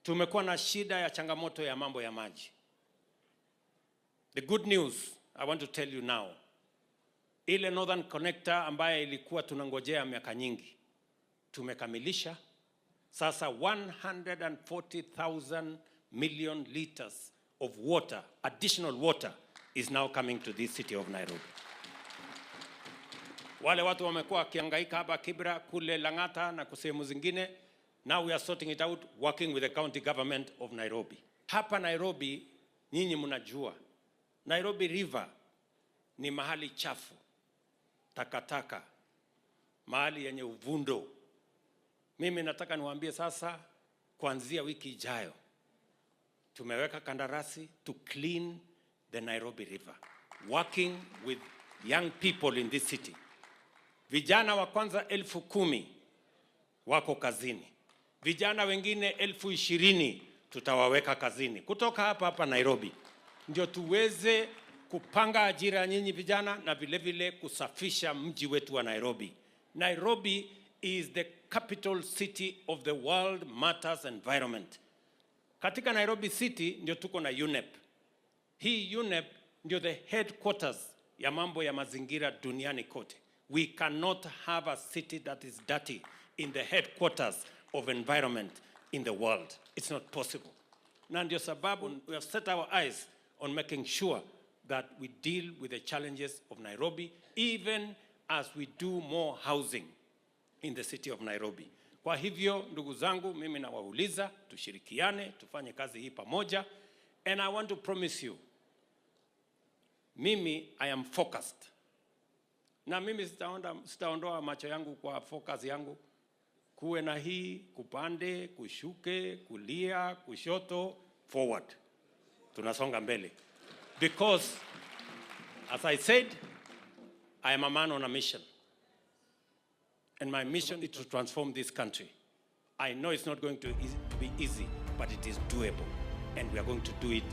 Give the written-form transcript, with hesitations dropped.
tumekuwa na shida ya changamoto ya mambo ya maji. The good news I want to tell you now, ile Northern Connector ambaye ilikuwa tunangojea miaka nyingi, tumekamilisha. Sasa 140,000 million liters of water, additional water, is now coming to this city of Nairobi. Wale watu wamekuwa wakihangaika hapa Kibra, kule Lang'ata na sehemu zingine. Now we are sorting it out, working with the county government of Nairobi. Hapa Nairobi, nyinyi mnajua, Nairobi River ni mahali chafu, takataka, mahali yenye uvundo. Mimi nataka niwaambie sasa, kuanzia wiki ijayo, tumeweka kandarasi to clean the Nairobi River, working with young people in this city. Vijana wa kwanza 10,000 wako kazini. Vijana wengine 20,000 tutawaweka kazini kutoka hapa Nairobi, ndio tuweze kupanga ajira nyinyi vijana na vile vile kusafisha mji wetu wa Nairobi. Nairobi is the capital city of the world matters environment. Katika Nairobi City ndio tuko na UNEP. Hii UNEP ndio the headquarters ya mambo ya mazingira duniani kote. We cannot have a city that is dirty in the headquarters of environment in the world. It's not possible. Na ndio sababu we have set our eyes on making sure that we deal with the challenges of Nairobi, even as we do more housing in the city of Nairobi. Kwa hivyo, ndugu zangu, mimi nawauliza, tushirikiane, tufanye kazi hii pamoja. And I want to promise you, mimi, I am focused. Na mimi sitaondoa macho yangu kwa focus yangu. Kuwe na hii, kupande, kushuke, kulia, kushoto, forward. Tunasonga mbele. Because, as I said, I am a man on a mission. And my mission is to transform this country. I know it's not going to be easy, but it is doable. And we are going to do it